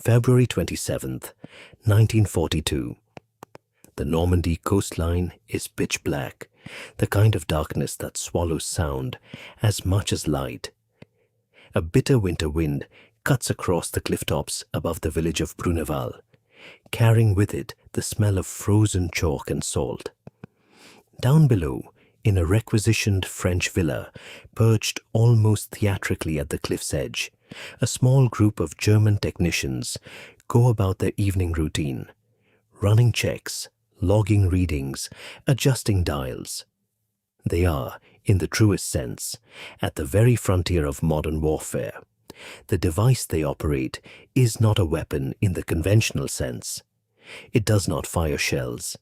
February 27th, 1942. The Normandy coastline is pitch black, the kind of darkness that swallows sound as much as light. A bitter winter wind cuts across the cliff tops above the village of Bruneval, carrying with it the smell of frozen chalk and salt. Down below, in a requisitioned French villa, perched almost theatrically at the cliff's edge, a small group of German technicians go about their evening routine, running checks, logging readings, adjusting dials. They are, in the truest sense, at the very frontier of modern warfare. The device they operate is not a weapon in the conventional sense. It does not fire shells.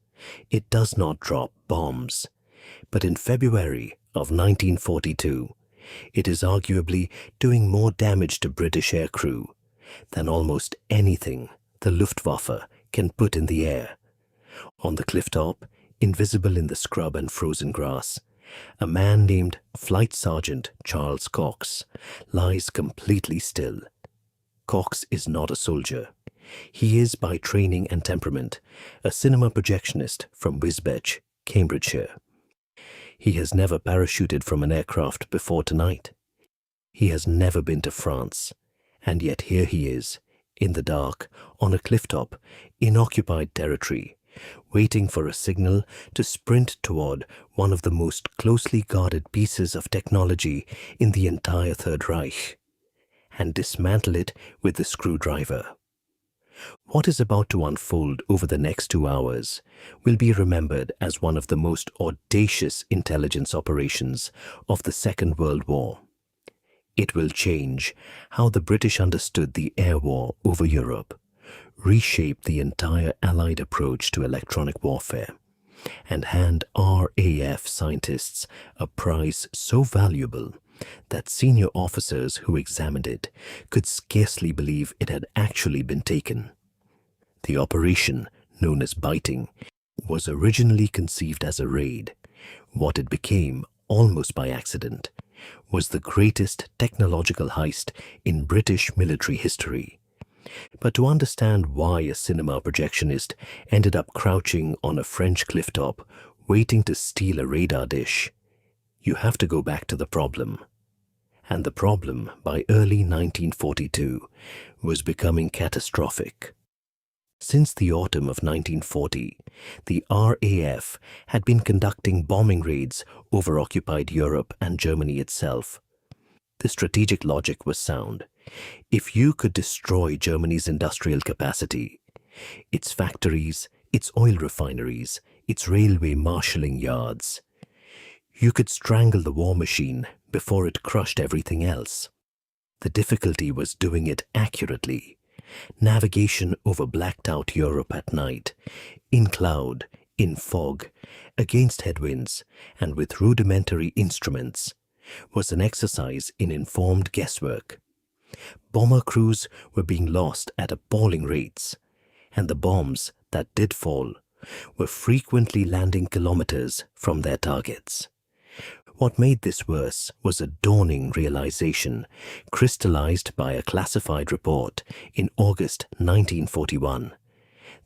It does not drop bombs. But in February of 1942, it is arguably doing more damage to British aircrew than almost anything the Luftwaffe can put in the air. On the cliff top, invisible in the scrub and frozen grass, a man named Flight Sergeant Charles Cox lies completely still. Cox is not a soldier. He is, by training and temperament, a cinema projectionist from Wisbech, Cambridgeshire. He has never parachuted from an aircraft before tonight. He has never been to France, and yet here he is, in the dark, on a cliff top, in occupied territory, waiting for a signal to sprint toward one of the most closely guarded pieces of technology in the entire Third Reich, and dismantle it with the screwdriver. What is about to unfold over the next 2 hours will be remembered as one of the most audacious intelligence operations of the Second World War. It will change how the British understood the air war over Europe, reshape the entire Allied approach to electronic warfare, and hand RAF scientists a prize so valuable that senior officers who examined it could scarcely believe it had actually been taken. The operation, known as biting, was originally conceived as a raid. What it became, almost by accident, was the greatest technological heist in British military history. But to understand why a cinema projectionist ended up crouching on a French cliff top waiting to steal a radar dish, you have to go back to the problem. And the problem, by early 1942, was becoming catastrophic. Since the autumn of 1940, the RAF had been conducting bombing raids over occupied Europe and Germany itself. The strategic logic was sound. If you could destroy Germany's industrial capacity, its factories, its oil refineries, its railway marshalling yards, you could strangle the war machine before it crushed everything else. The difficulty was doing it accurately. Navigation over blacked-out Europe at night, in cloud, in fog, against headwinds, and with rudimentary instruments, was an exercise in informed guesswork. Bomber crews were being lost at appalling rates, and the bombs that did fall were frequently landing kilometers from their targets. What made this worse was a dawning realization crystallized by a classified report in August 1941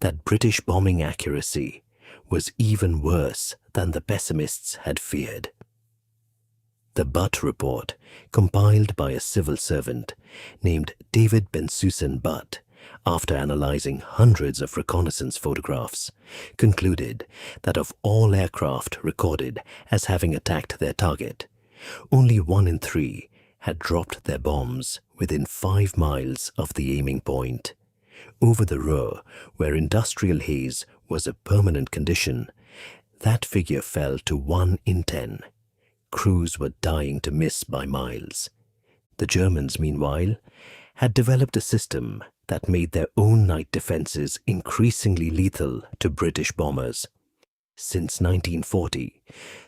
that British bombing accuracy was even worse than the pessimists had feared. The Butt report, compiled by a civil servant named David Bensusan Butt, after analyzing hundreds of reconnaissance photographs, concluded that of all aircraft recorded as having attacked their target, only 1 in 3 had dropped their bombs within 5 miles of the aiming point. Over the Ruhr, where industrial haze was a permanent condition, that figure fell to 1 in 10. Crews were dying to miss by miles. The Germans, meanwhile, had developed a system that made their own night defenses increasingly lethal to British bombers. Since 1940,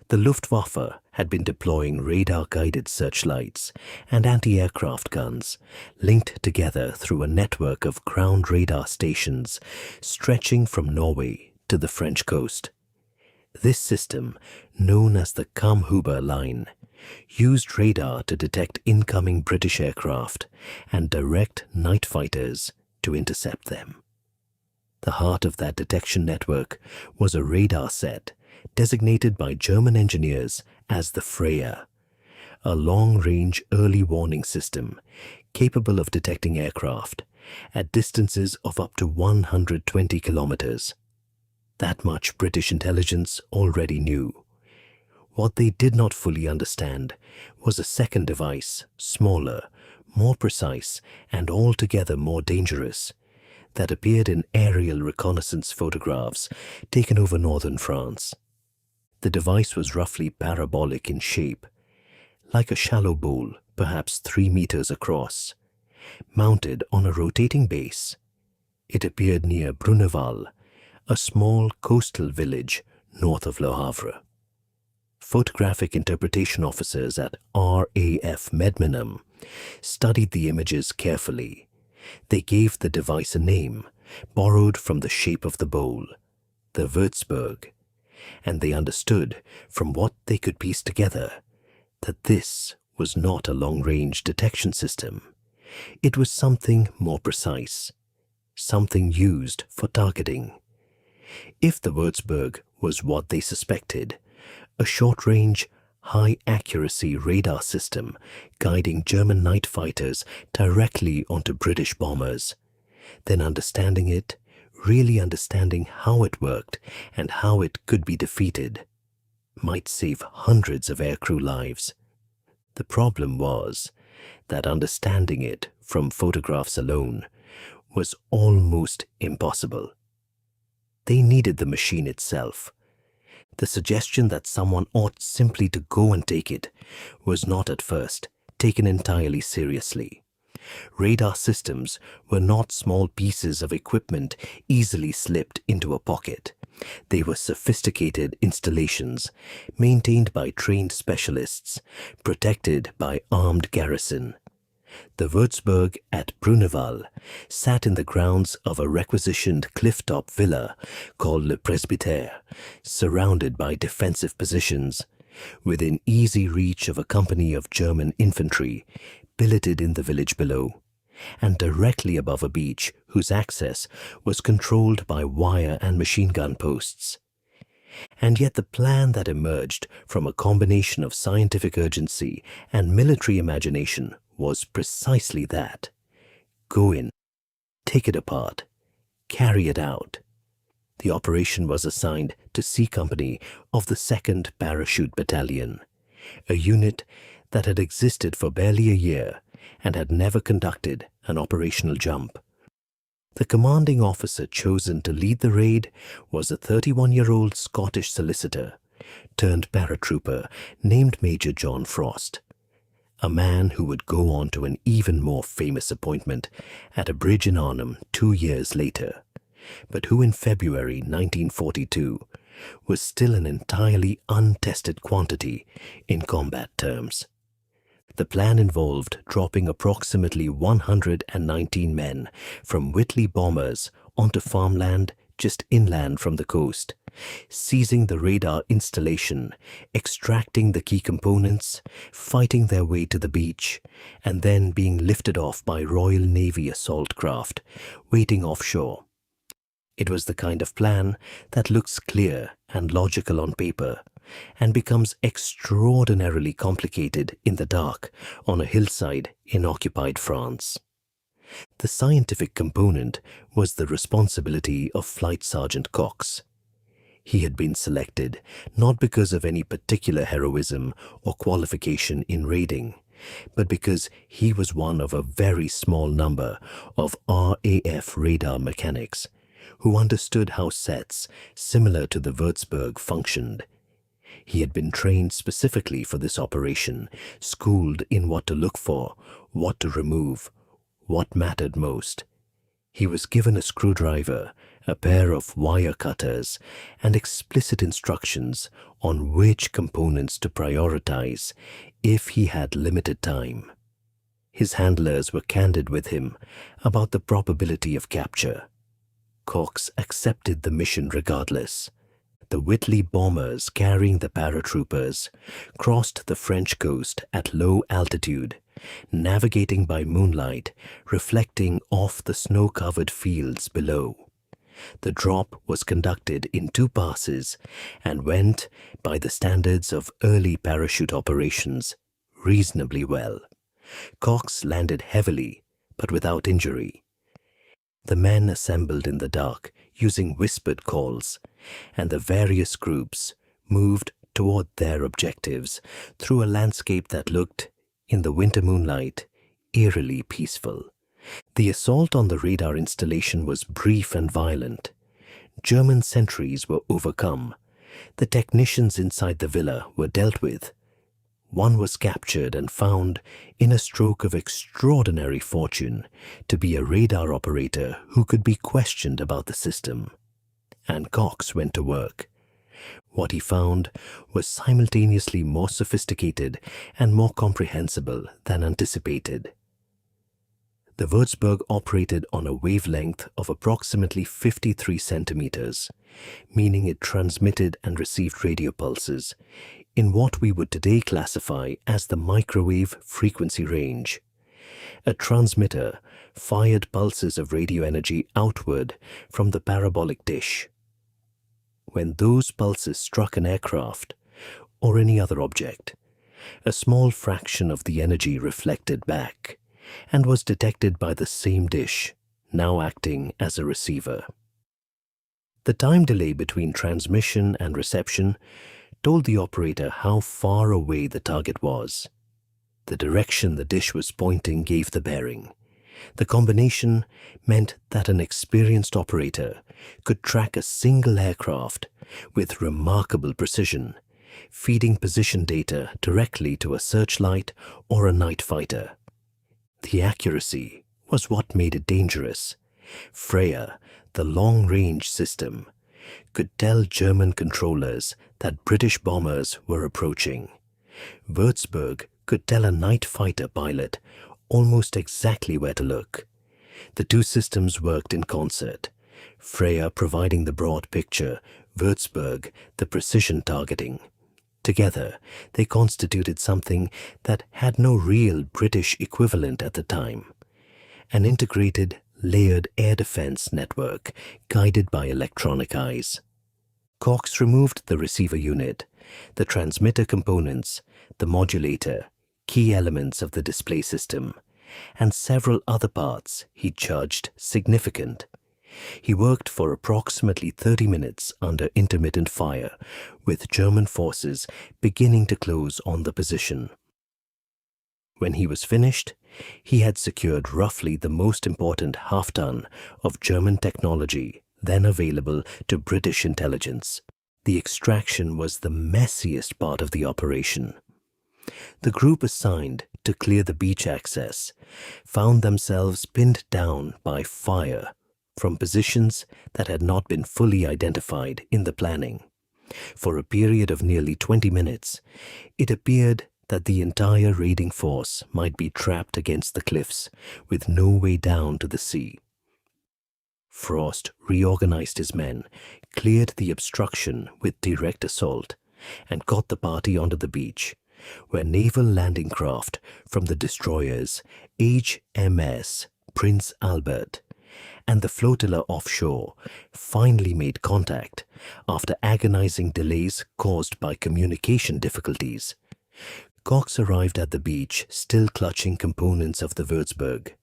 the Luftwaffe had been deploying radar-guided searchlights and anti-aircraft guns linked together through a network of ground radar stations stretching from Norway to the French coast. This system, known as the Kammhuber line, used radar to detect incoming British aircraft and direct night fighters to intercept them. The heart of that detection network was a radar set designated by German engineers as the Freya, a long-range early warning system capable of detecting aircraft at distances of up to 120 kilometers. That much British intelligence already knew. What they did not fully understand was a second device, smaller, more precise, and altogether more dangerous, that appeared in aerial reconnaissance photographs taken over northern France. The device was roughly parabolic in shape, like a shallow bowl, perhaps 3 meters across, mounted on a rotating base. It appeared near Bruneval, a small coastal village north of Le Havre. Photographic interpretation officers at RAF Medmenham studied the images carefully. They gave the device a name, borrowed from the shape of the bowl, the Würzburg, and they understood from what they could piece together that this was not a long-range detection system. It was something more precise, something used for targeting. If the Würzburg was what they suspected, a short-range, high-accuracy radar system guiding German night fighters directly onto British bombers, then understanding it, really understanding how it worked and how it could be defeated, might save hundreds of aircrew lives. The problem was that understanding it from photographs alone was almost impossible. They needed the machine itself. The suggestion that someone ought simply to go and take it was not at first taken entirely seriously. Radar systems were not small pieces of equipment easily slipped into a pocket. They were sophisticated installations, maintained by trained specialists, protected by armed garrison. The Würzburg at Bruneval sat in the grounds of a requisitioned cliff-top villa called Le Presbytère, surrounded by defensive positions, within easy reach of a company of German infantry billeted in the village below, and directly above a beach whose access was controlled by wire and machine gun posts. And yet the plan that emerged from a combination of scientific urgency and military imagination was precisely that. Go in, take it apart, carry it out. The operation was assigned to C Company of the 2nd Parachute Battalion, a unit that had existed for barely a year and had never conducted an operational jump. The commanding officer chosen to lead the raid was a 31-year-old Scottish solicitor turned paratrooper named Major John Frost, a man who would go on to an even more famous appointment at a bridge in Arnhem 2 years later, but who in February 1942 was still an entirely untested quantity in combat terms. The plan involved dropping approximately 119 men from Whitley bombers onto farmland just inland from the coast, seizing the radar installation, extracting the key components, fighting their way to the beach, and then being lifted off by Royal Navy assault craft waiting offshore. It was the kind of plan that looks clear and logical on paper and becomes extraordinarily complicated in the dark on a hillside in occupied France. The scientific component was the responsibility of Flight Sergeant Cox. He had been selected not because of any particular heroism or qualification in raiding, but because he was one of a very small number of RAF radar mechanics who understood how sets similar to the Würzburg functioned. He had been trained specifically for this operation, schooled in what to look for, what to remove, what mattered most. He was given a screwdriver, a pair of wire cutters, and explicit instructions on which components to prioritize if he had limited time. His handlers were candid with him about the probability of capture. Cox accepted the mission regardless. The Whitley bombers carrying the paratroopers crossed the French coast at low altitude navigating by moonlight, reflecting off the snow-covered fields below. The drop was conducted in 2 passes and went, by the standards of early parachute operations, reasonably well. Cox landed heavily, but without injury. The men assembled in the dark using whispered calls, and the various groups moved toward their objectives through a landscape that looked, in the winter moonlight, eerily peaceful. The assault on the radar installation was brief and violent. German sentries were overcome. The technicians inside the villa were dealt with. One was captured and found, in a stroke of extraordinary fortune, to be a radar operator who could be questioned about the system. And Cox went to work. What he found was simultaneously more sophisticated and more comprehensible than anticipated. The Würzburg operated on a wavelength of approximately 53 centimeters, meaning it transmitted and received radio pulses in what we would today classify as the microwave frequency range. A transmitter fired pulses of radio energy outward from the parabolic dish. When those pulses struck an aircraft or any other object, a small fraction of the energy reflected back and was detected by the same dish, now acting as a receiver. The time delay between transmission and reception told the operator how far away the target was. The direction the dish was pointing gave the bearing. The combination meant that an experienced operator could track a single aircraft with remarkable precision, feeding position data directly to a searchlight or a night fighter. The accuracy was what made it dangerous. Freya, the long-range system, could tell German controllers that British bombers were approaching. Würzburg could tell a night fighter pilot almost exactly where to look. The 2 systems worked in concert, Freya providing the broad picture, Würzburg the precision targeting. Together, they constituted something that had no real British equivalent at the time, an integrated, layered air defense network guided by electronic eyes. Cox removed the receiver unit, the transmitter components, the modulator, key elements of the display system, and several other parts he judged significant. He worked for approximately 30 minutes under intermittent fire, with German forces beginning to close on the position. When he was finished, he had secured roughly the most important half-ton of German technology then available to British intelligence. The extraction was the messiest part of the operation. The group assigned to clear the beach access found themselves pinned down by fire from positions that had not been fully identified in the planning. For a period of nearly 20 minutes, it appeared that the entire raiding force might be trapped against the cliffs with no way down to the sea. Frost reorganized his men, cleared the obstruction with direct assault, and got the party onto the beach, where naval landing craft from the destroyers HMS Prince Albert and the flotilla offshore finally made contact after agonizing delays caused by communication difficulties. Cox arrived at the beach still clutching components of the Würzburg.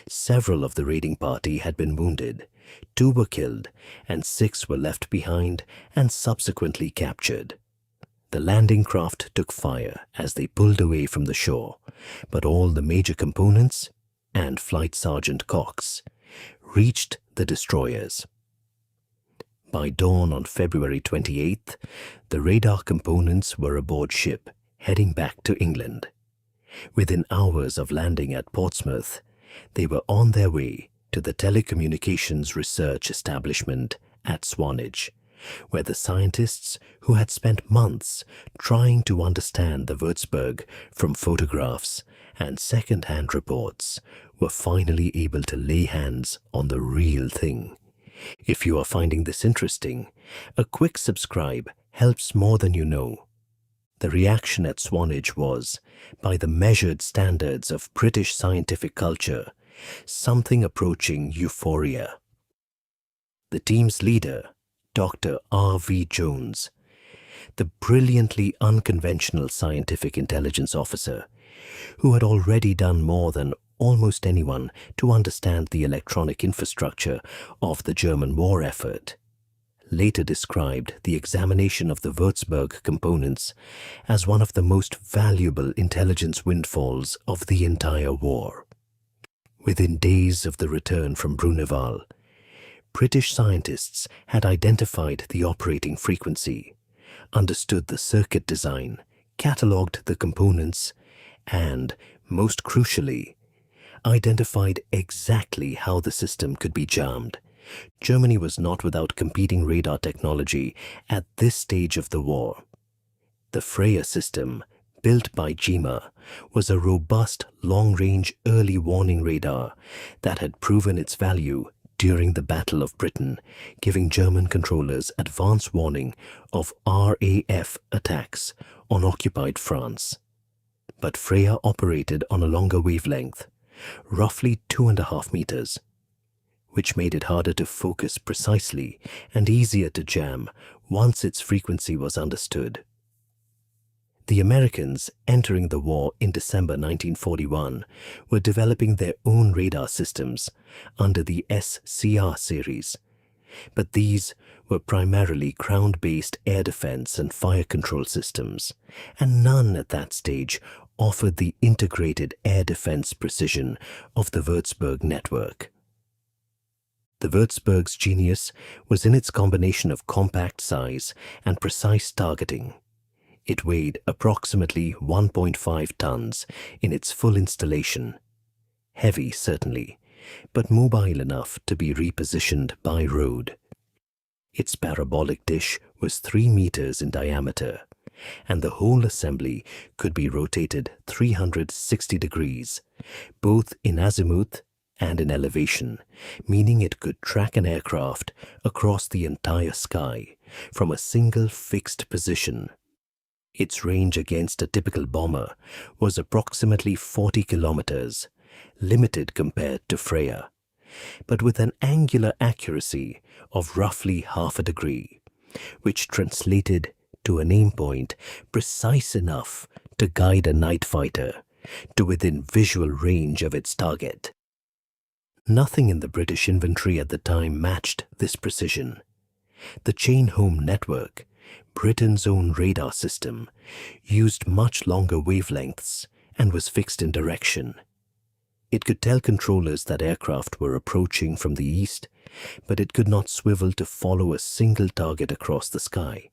Several of the raiding party had been wounded, 2 were killed, and 6 were left behind and subsequently captured. The landing craft took fire as they pulled away from the shore, but all the major components, and Flight Sergeant Cox, reached the destroyers. By dawn on February 28th, the radar components were aboard ship, heading back to England. Within hours of landing at Portsmouth, they were on their way to the telecommunications research establishment at Swanage, where the scientists who had spent months trying to understand the Würzburg from photographs and second-hand reports were finally able to lay hands on the real thing. If you are finding this interesting, a quick subscribe helps more than you know. The reaction at Swanage was, by the measured standards of British scientific culture, something approaching euphoria. The team's leader, Dr. R.V. Jones, the brilliantly unconventional scientific intelligence officer, who had already done more than almost anyone to understand the electronic infrastructure of the German war effort, later described the examination of the Würzburg components as one of the most valuable intelligence windfalls of the entire war. Within days of the return from Bruneval, British scientists had identified the operating frequency, understood the circuit design, catalogued the components, and, most crucially, identified exactly how the system could be jammed. Germany was not without competing radar technology at this stage of the war. The Freya system, built by GEMA, was a robust, long-range early warning radar that had proven its value during the Battle of Britain, giving German controllers advance warning of RAF attacks on occupied France. But Freya operated on a longer wavelength, roughly 2.5 meters, which made it harder to focus precisely and easier to jam once its frequency was understood. The Americans, entering the war in December 1941, were developing their own radar systems under the SCR series, but these were primarily ground-based air defense and fire control systems, and none at that stage offered the integrated air defense precision of the Würzburg network. The Würzburg's genius was in its combination of compact size and precise targeting. It weighed approximately 1.5 tons in its full installation. Heavy, certainly, but mobile enough to be repositioned by road. Its parabolic dish was 3 meters in diameter, and the whole assembly could be rotated 360 degrees, both in azimuth and in elevation, meaning it could track an aircraft across the entire sky from a single fixed position. Its range against a typical bomber was approximately 40 kilometers, limited compared to Freya, but with an angular accuracy of roughly half a degree, which translated to an aim point precise enough to guide a night fighter to within visual range of its target. Nothing in the British inventory at the time matched this precision. The chain-home network, Britain's own radar system, used much longer wavelengths and was fixed in direction. It could tell controllers that aircraft were approaching from the east, but it could not swivel to follow a single target across the sky.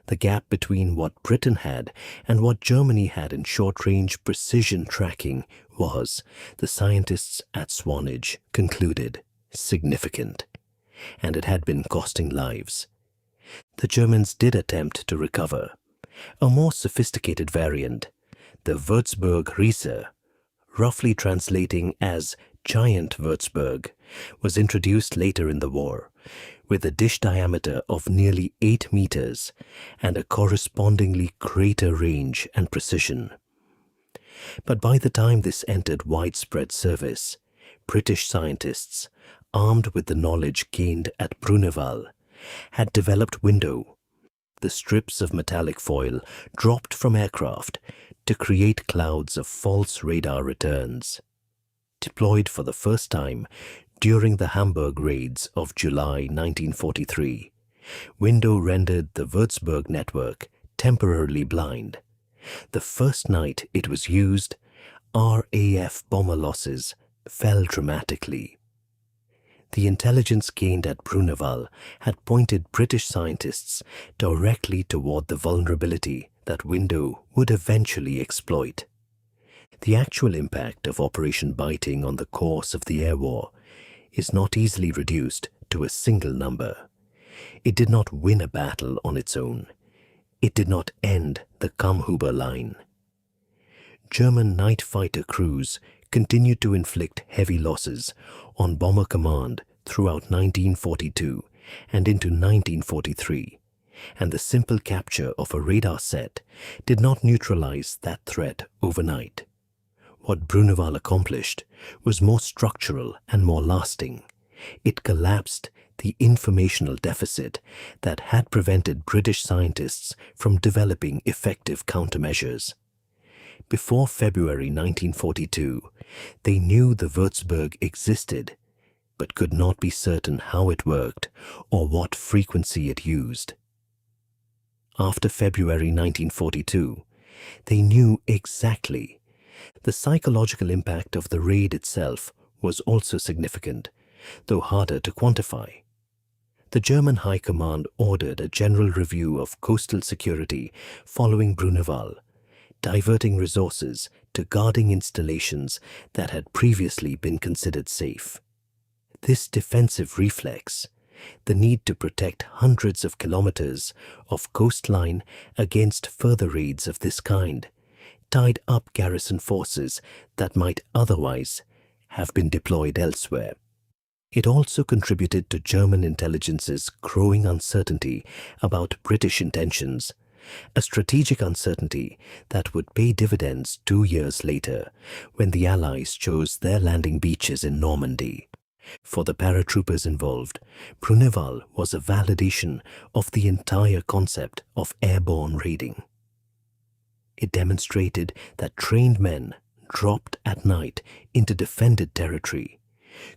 The gap between what Britain had and what Germany had in short-range precision tracking was, the scientists at Swanage concluded, significant, and it had been costing lives. The Germans did attempt to recover. A more sophisticated variant, the Würzburg Riese, roughly translating as Giant Würzburg, was introduced later in the war, with a dish diameter of nearly 8 meters and a correspondingly greater range and precision. But by the time this entered widespread service, British scientists, armed with the knowledge gained at Bruneval, had developed window, the strips of metallic foil dropped from aircraft to create clouds of false radar returns. Deployed for the first time during the Hamburg raids of July 1943, window rendered the Würzburg network temporarily blind. The first night it was used, RAF bomber losses fell dramatically. The intelligence gained at Bruneval had pointed British scientists directly toward the vulnerability that window would eventually exploit. The actual impact of Operation Biting on the course of the air war is not easily reduced to a single number. It did not win a battle on its own. It did not end the Kammhuber line. German night fighter crews continued to inflict heavy losses on Bomber Command throughout 1942 and into 1943, and the simple capture of a radar set did not neutralize that threat overnight. What Bruneval accomplished was more structural and more lasting. It collapsed the informational deficit that had prevented British scientists from developing effective countermeasures. Before February 1942, they knew the Würzburg existed, but could not be certain how it worked or what frequency it used. After February 1942, they knew exactly. The psychological impact of the raid itself was also significant, though harder to quantify. The German High Command ordered a general review of coastal security following Bruneval, diverting resources to guarding installations that had previously been considered safe. This defensive reflex, the need to protect hundreds of kilometers of coastline against further raids of this kind, tied up garrison forces that might otherwise have been deployed elsewhere. It also contributed to German intelligence's growing uncertainty about British intentions, a strategic uncertainty that would pay dividends 2 years later when the Allies chose their landing beaches in Normandy. For the paratroopers involved, Bruneval was a validation of the entire concept of airborne raiding. It demonstrated that trained men, dropped at night into defended territory,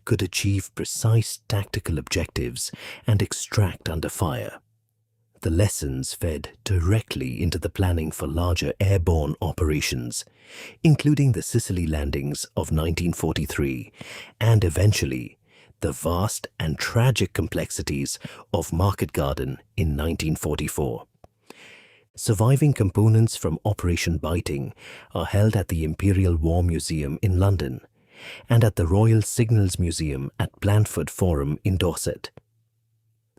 could achieve precise tactical objectives and extract under fire. The lessons fed directly into the planning for larger airborne operations, including the Sicily landings of 1943 and eventually the vast and tragic complexities of Market Garden in 1944. Surviving components from Operation Biting are held at the Imperial War Museum in London and at the Royal Signals Museum at Blandford Forum in Dorset.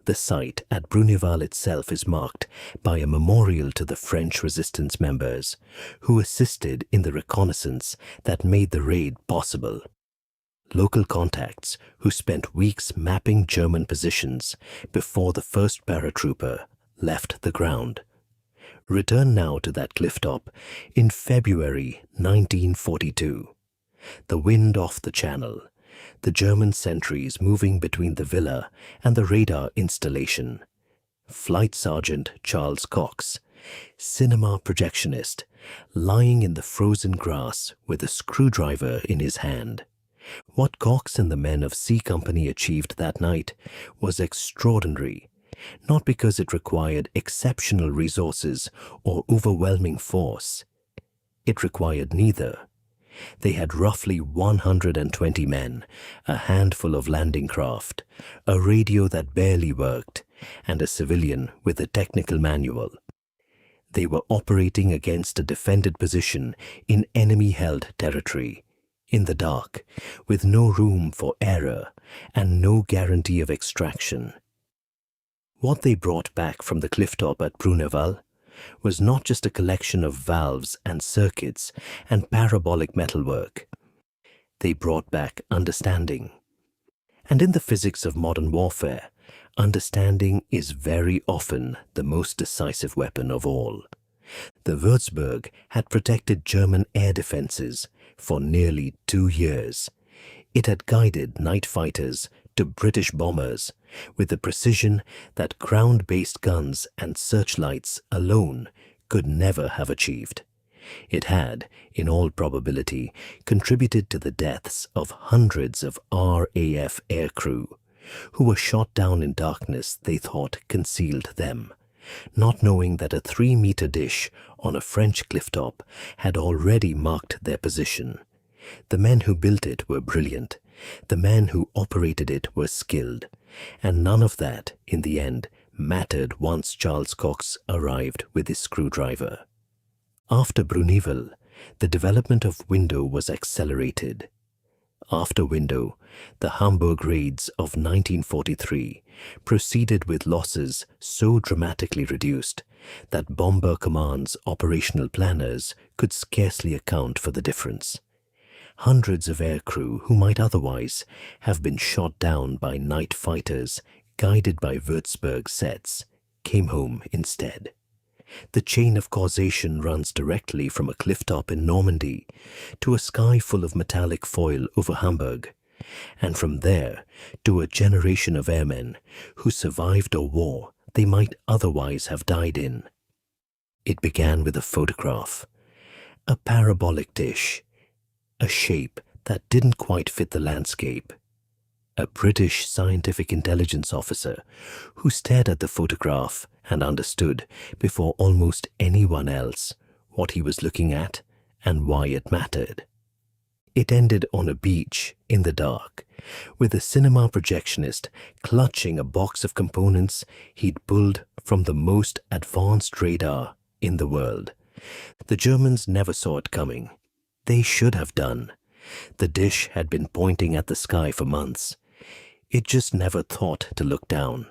The site at Bruneval itself is marked by a memorial to the French resistance members who assisted in the reconnaissance that made the raid possible. Local contacts who spent weeks mapping German positions before the first paratrooper left the ground. Return now to that clifftop in February 1942. The wind off the channel, the German sentries moving between the villa and the radar installation. Flight Sergeant Charles Cox, cinema projectionist, lying in the frozen grass with a screwdriver in his hand. What Cox and the men of C Company achieved that night was extraordinary, not because it required exceptional resources or overwhelming force. It required neither. They had roughly 120 men, a handful of landing craft, a radio that barely worked, and a civilian with a technical manual. They were operating against a defended position in enemy-held territory, in the dark, with no room for error and no guarantee of extraction. What they brought back from the clifftop at Bruneval was not just a collection of valves and circuits and parabolic metalwork. They brought back understanding. And in the physics of modern warfare, understanding is very often the most decisive weapon of all. The Würzburg had protected German air defenses for nearly 2 years. It had guided night fighters to British bombers with a precision that ground-based guns and searchlights alone could never have achieved. It had, in all probability, contributed to the deaths of hundreds of RAF aircrew who were shot down in darkness they thought concealed them, not knowing that a 3-meter dish on a French clifftop had already marked their position. The men who built it were brilliant. The men who operated it were skilled. And none of that, in the end, mattered once Charles Cox arrived with his screwdriver. After Bruneval, the development of Window was accelerated. After Window, the Hamburg raids of 1943 proceeded with losses so dramatically reduced that Bomber Command's operational planners could scarcely account for the difference. Hundreds of aircrew who might otherwise have been shot down by night fighters guided by Würzburg sets came home instead. The chain of causation runs directly from a cliff top in Normandy to a sky full of metallic foil over Hamburg, and from there to a generation of airmen who survived a war they might otherwise have died in. It began with a photograph, a parabolic dish, a shape that didn't quite fit the landscape. A British scientific intelligence officer who stared at the photograph and understood before almost anyone else what he was looking at and why it mattered. It ended on a beach in the dark, with a cinema projectionist clutching a box of components he'd pulled from the most advanced radar in the world. The Germans never saw it coming. They should have done. The dish had been pointing at the sky for months. It just never thought to look down.